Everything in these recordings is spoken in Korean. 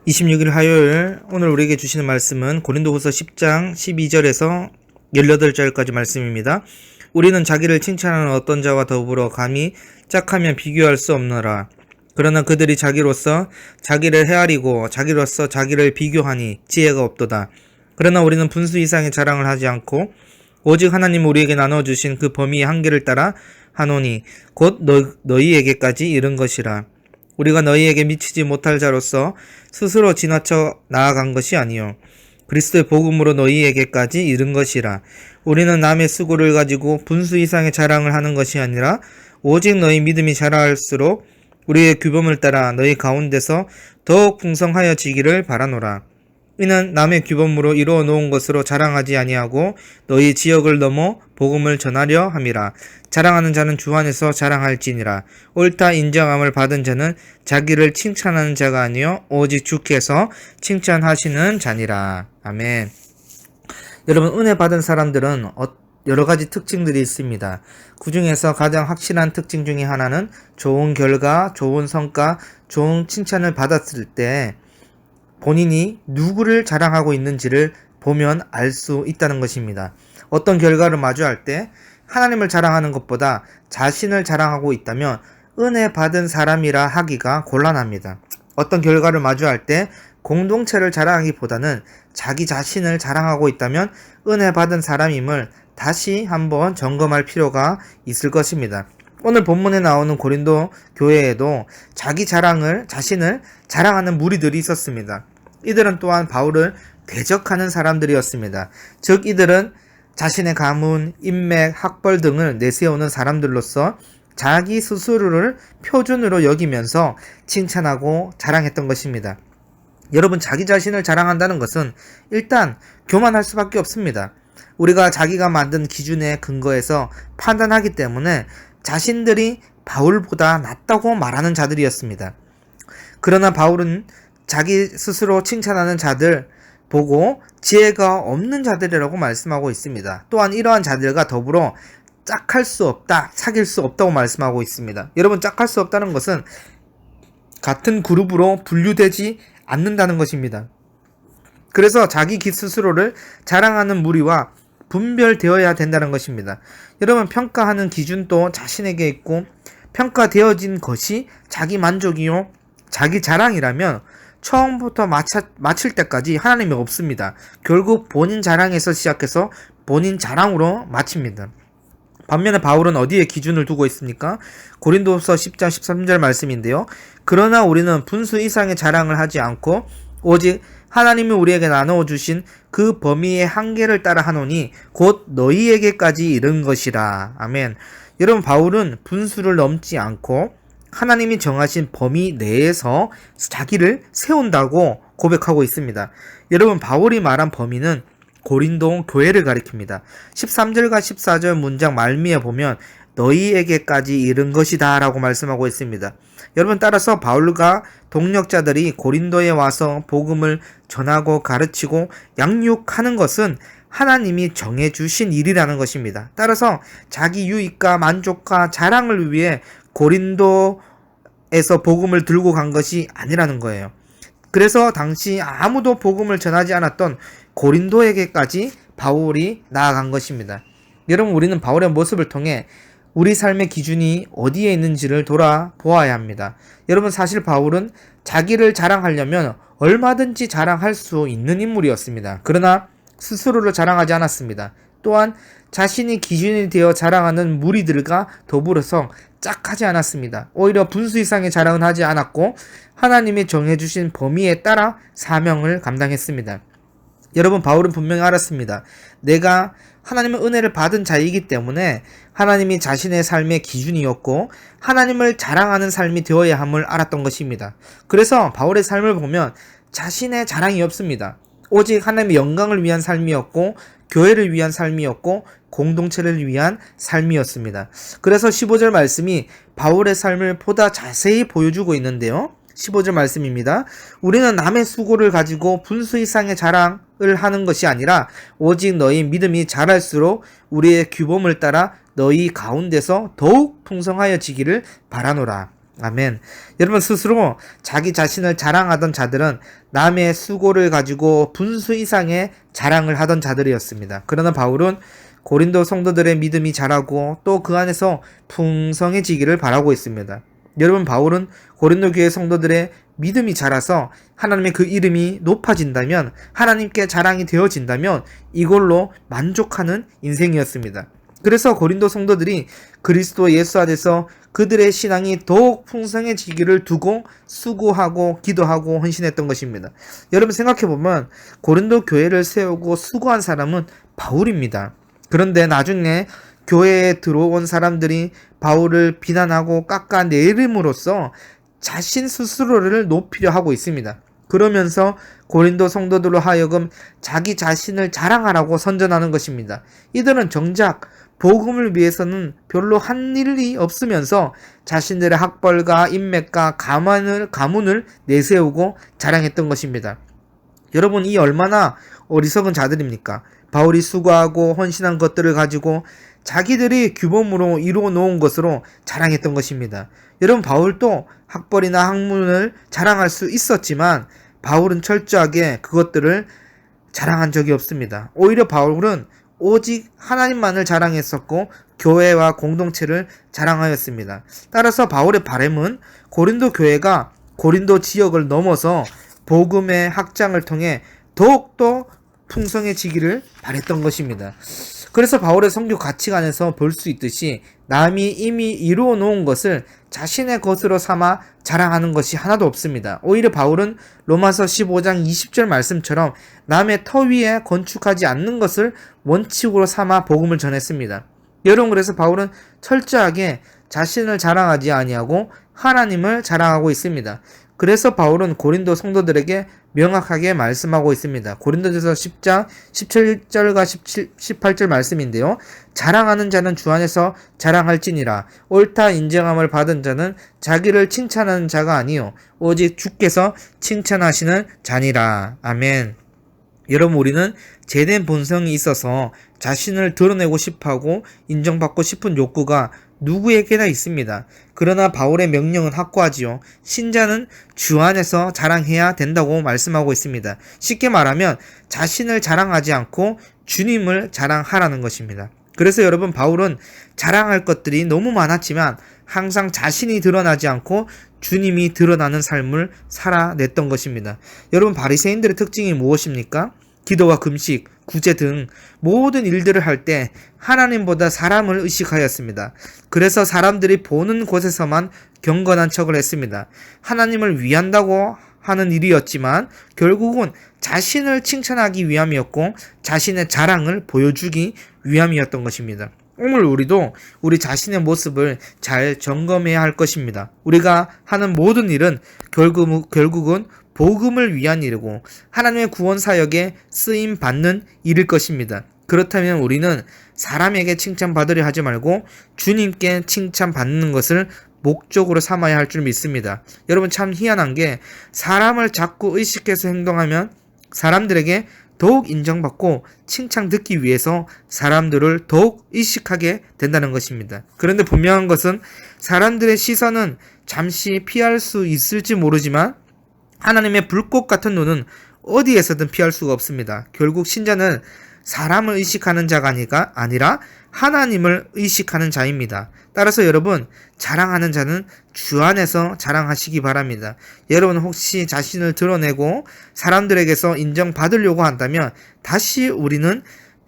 26일 화요일, 오늘 우리에게 주시는 말씀은 고린도후서 10장 12절에서 18절까지 말씀입니다. 우리는 자기를 칭찬하는 어떤 자와 더불어 감히 짝하면 비교할 수 없노라. 그러나 그들이 자기로서 자기를 헤아리고 자기로서 자기를 비교하니 지혜가 없도다. 그러나 우리는 분수 이상의 자랑을 하지 않고 오직 하나님 우리에게 나눠주신 그 범위의 한계를 따라 하노니 곧 너희에게까지 이른 것이라. 우리가 너희에게 미치지 못할 자로서 스스로 지나쳐 나아간 것이 아니요 그리스도의 복음으로 너희에게까지 이른 것이라. 우리는 남의 수고를 가지고 분수 이상의 자랑을 하는 것이 아니라 오직 너희 믿음이 자랄수록 우리의 규범을 따라 너희 가운데서 더욱 풍성하여지기를 바라노라. 이는 남의 규범으로 이루어 놓은 것으로 자랑하지 아니하고 너희 지역을 넘어 복음을 전하려 함이라. 자랑하는 자는 주 안에서 자랑할지니라. 옳다 인정함을 받은 자는 자기를 칭찬하는 자가 아니요 오직 주께서 칭찬하시는 자니라. 아멘. 여러분, 은혜 받은 사람들은 여러 가지 특징들이 있습니다. 그 중에서 가장 확실한 특징 중에 하나는 좋은 결과, 좋은 성과, 좋은 칭찬을 받았을 때 본인이 누구를 자랑하고 있는지를 보면 알 수 있다는 것입니다. 어떤 결과를 마주할 때 하나님을 자랑하는 것보다 자신을 자랑하고 있다면 은혜 받은 사람이라 하기가 곤란합니다. 어떤 결과를 마주할 때 공동체를 자랑하기보다는 자기 자신을 자랑하고 있다면 은혜 받은 사람임을 다시 한번 점검할 필요가 있을 것입니다. 오늘 본문에 나오는 고린도 교회에도 자신을 자랑하는 무리들이 있었습니다. 이들은 또한 바울을 대적하는 사람들이었습니다. 즉 이들은 자신의 가문, 인맥, 학벌 등을 내세우는 사람들로서 자기 스스로를 표준으로 여기면서 칭찬하고 자랑했던 것입니다. 여러분, 자기 자신을 자랑한다는 것은 일단 교만할 수밖에 없습니다. 우리가 자기가 만든 기준에 근거해서 판단하기 때문에 자신들이 바울보다 낫다고 말하는 자들이었습니다. 그러나 바울은 자기 스스로 칭찬하는 자들 보고 지혜가 없는 자들이라고 말씀하고 있습니다. 또한 이러한 자들과 더불어 짝할 수 없다, 사귈 수 없다고 말씀하고 있습니다. 여러분, 짝할 수 없다는 것은 같은 그룹으로 분류되지 않는다는 것입니다. 그래서 자기 스스로를 자랑하는 무리와 분별되어야 된다는 것입니다. 여러분, 평가하는 기준도 자신에게 있고 평가되어진 것이 자기 만족이요 자기 자랑이라면 처음부터 마칠 때까지 하나님이 없습니다. 결국 본인 자랑에서 시작해서 본인 자랑으로 마칩니다. 반면에 바울은 어디에 기준을 두고 있습니까? 고린도서 10장 13절 말씀인데요. 그러나 우리는 분수 이상의 자랑을 하지 않고 오직 하나님이 우리에게 나누어 주신 그 범위의 한계를 따라 하노니 곧 너희에게까지 이른 것이라. 아멘. 여러분, 바울은 분수를 넘지 않고 하나님이 정하신 범위 내에서 자기를 세운다고 고백하고 있습니다. 여러분, 바울이 말한 범위는 고린도 교회를 가리킵니다. 13절과 14절 문장 말미에 보면 너희에게까지 이른 것이다 라고 말씀하고 있습니다. 여러분, 따라서 바울과 동력자들이 고린도에 와서 복음을 전하고 가르치고 양육하는 것은 하나님이 정해주신 일이라는 것입니다. 따라서 자기 유익과 만족과 자랑을 위해 고린도에서 복음을 들고 간 것이 아니라는 거예요. 그래서 당시 아무도 복음을 전하지 않았던 고린도에게까지 바울이 나아간 것입니다. 여러분, 우리는 바울의 모습을 통해 우리 삶의 기준이 어디에 있는지를 돌아보아야 합니다. 여러분, 사실 바울은 자기를 자랑하려면 얼마든지 자랑할 수 있는 인물이었습니다. 그러나 스스로를 자랑하지 않았습니다. 또한 자신이 기준이 되어 자랑하는 무리들과 더불어서 짝하지 않았습니다. 오히려 분수 이상의 자랑은 하지 않았고 하나님이 정해주신 범위에 따라 사명을 감당했습니다. 여러분, 바울은 분명히 알았습니다. 내가 하나님의 은혜를 받은 자이기 때문에 하나님이 자신의 삶의 기준이었고 하나님을 자랑하는 삶이 되어야 함을 알았던 것입니다. 그래서 바울의 삶을 보면 자신의 자랑이 없습니다. 오직 하나님의 영광을 위한 삶이었고 교회를 위한 삶이었고 공동체를 위한 삶이었습니다. 그래서 15절 말씀이 바울의 삶을 보다 자세히 보여주고 있는데요. 15절 말씀입니다. 우리는 남의 수고를 가지고 분수 이상의 자랑을 하는 것이 아니라 오직 너희 믿음이 자랄수록 우리의 규범을 따라 너희 가운데서 더욱 풍성하여지기를 바라노라. 아멘. 여러분, 스스로 자기 자신을 자랑하던 자들은 남의 수고를 가지고 분수 이상의 자랑을 하던 자들이었습니다. 그러나 바울은 고린도 성도들의 믿음이 자라고 또 그 안에서 풍성해지기를 바라고 있습니다. 여러분, 바울은 고린도 교회 성도들의 믿음이 자라서 하나님의 그 이름이 높아진다면, 하나님께 자랑이 되어진다면 이걸로 만족하는 인생이었습니다. 그래서 고린도 성도들이 그리스도 예수 안에서 그들의 신앙이 더욱 풍성해지기를 두고 수고하고 기도하고 헌신했던 것입니다. 여러분, 생각해보면 고린도 교회를 세우고 수고한 사람은 바울입니다. 그런데 나중에 교회에 들어온 사람들이 바울을 비난하고 깎아내림으로써 자신 스스로를 높이려 하고 있습니다. 그러면서 고린도 성도들로 하여금 자기 자신을 자랑하라고 선전하는 것입니다. 이들은 정작 복음을 위해서는 별로 한 일이 없으면서 자신들의 학벌과 인맥과 가문을 내세우고 자랑했던 것입니다. 여러분, 이 얼마나 어리석은 자들입니까? 바울이 수고하고 헌신한 것들을 가지고 자기들이 규범으로 이루어 놓은 것으로 자랑했던 것입니다. 여러분, 바울도 학벌이나 학문을 자랑할 수 있었지만 바울은 철저하게 그것들을 자랑한 적이 없습니다. 오히려 바울은 오직 하나님만을 자랑했었고 교회와 공동체를 자랑하였습니다. 따라서 바울의 바람은 고린도 교회가 고린도 지역을 넘어서 복음의 확장을 통해 더욱더 풍성해지기를 바랬던 것입니다. 그래서 바울의 선교 가치관에서 볼 수 있듯이 남이 이미 이루어 놓은 것을 자신의 것으로 삼아 자랑하는 것이 하나도 없습니다. 오히려 바울은 로마서 15장 20절 말씀처럼 남의 터 위에 건축하지 않는 것을 원칙으로 삼아 복음을 전했습니다. 여러분, 그래서 바울은 철저하게 자신을 자랑하지 아니하고 하나님을 자랑하고 있습니다. 그래서 바울은 고린도 성도들에게 명확하게 말씀하고 있습니다. 고린도전서 10장 17절과 18절 말씀인데요. 자랑하는 자는 주 안에서 자랑할지니라. 옳다 인정함을 받은 자는 자기를 칭찬하는 자가 아니요 오직 주께서 칭찬하시는 자니라. 아멘. 여러분, 우리는 죄된 본성이 있어서 자신을 드러내고 싶어하고 인정받고 싶은 욕구가 누구에게나 있습니다. 그러나 바울의 명령은 확고하지요. 신자는 주 안에서 자랑해야 된다고 말씀하고 있습니다. 쉽게 말하면 자신을 자랑하지 않고 주님을 자랑하라는 것입니다. 그래서 여러분, 바울은 자랑할 것들이 너무 많았지만 항상 자신이 드러나지 않고 주님이 드러나는 삶을 살아냈던 것입니다. 여러분, 바리새인들의 특징이 무엇입니까? 기도와 금식, 구제 등 모든 일들을 할 때 하나님보다 사람을 의식하였습니다. 그래서 사람들이 보는 곳에서만 경건한 척을 했습니다. 하나님을 위한다고 하는 일이었지만 결국은 자신을 칭찬하기 위함이었고 자신의 자랑을 보여주기 위함이었던 것입니다. 오늘 우리도 우리 자신의 모습을 잘 점검해야 할 것입니다. 우리가 하는 모든 일은 결국은 복음을 위한 일이고 하나님의 구원 사역에 쓰임 받는 일일 것입니다. 그렇다면 우리는 사람에게 칭찬받으려 하지 말고 주님께 칭찬받는 것을 목적으로 삼아야 할 줄 믿습니다. 여러분, 참 희한한 게 사람을 자꾸 의식해서 행동하면 사람들에게 더욱 인정받고 칭찬 듣기 위해서 사람들을 더욱 의식하게 된다는 것입니다. 그런데 분명한 것은 사람들의 시선은 잠시 피할 수 있을지 모르지만 하나님의 불꽃 같은 눈은 어디에서든 피할 수가 없습니다. 결국 신자는 사람을 의식하는 자가 아니라 하나님을 의식하는 자입니다. 따라서 여러분, 자랑하는 자는 주 안에서 자랑하시기 바랍니다. 여러분, 혹시 자신을 드러내고 사람들에게서 인정받으려고 한다면 다시 우리는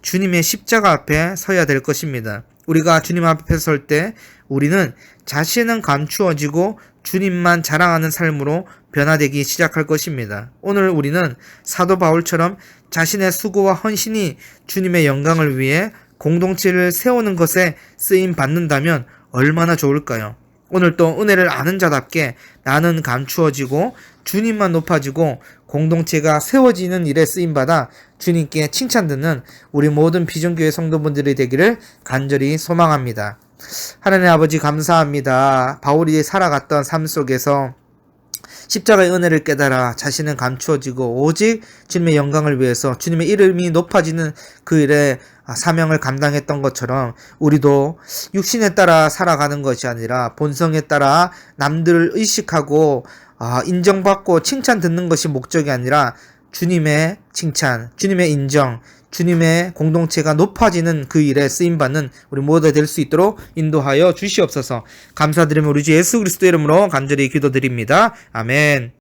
주님의 십자가 앞에 서야 될 것입니다. 우리가 주님 앞에 설 때 우리는 자신은 감추어지고 주님만 자랑하는 삶으로 변화되기 시작할 것입니다. 오늘 우리는 사도 바울처럼 자신의 수고와 헌신이 주님의 영광을 위해 공동체를 세우는 것에 쓰임 받는다면 얼마나 좋을까요? 오늘 또 은혜를 아는 자답게 나는 감추어지고 주님만 높아지고 공동체가 세워지는 일에 쓰임받아 주님께 칭찬 듣는 우리 모든 비전교회 성도분들이 되기를 간절히 소망합니다. 하나님 아버지, 감사합니다. 바울이 살아갔던 삶 속에서 십자가의 은혜를 깨달아 자신은 감추어지고 오직 주님의 영광을 위해서 주님의 이름이 높아지는 그 일에 사명을 감당했던 것처럼 우리도 육신에 따라 살아가는 것이 아니라 본성에 따라 남들을 의식하고 인정받고 칭찬 듣는 것이 목적이 아니라 주님의 칭찬, 주님의 인정, 주님의 공동체가 높아지는 그 일에 쓰임받는 우리 모두가 될 수 있도록 인도하여 주시옵소서. 감사드리며 우리 주 예수 그리스도 이름으로 간절히 기도드립니다. 아멘.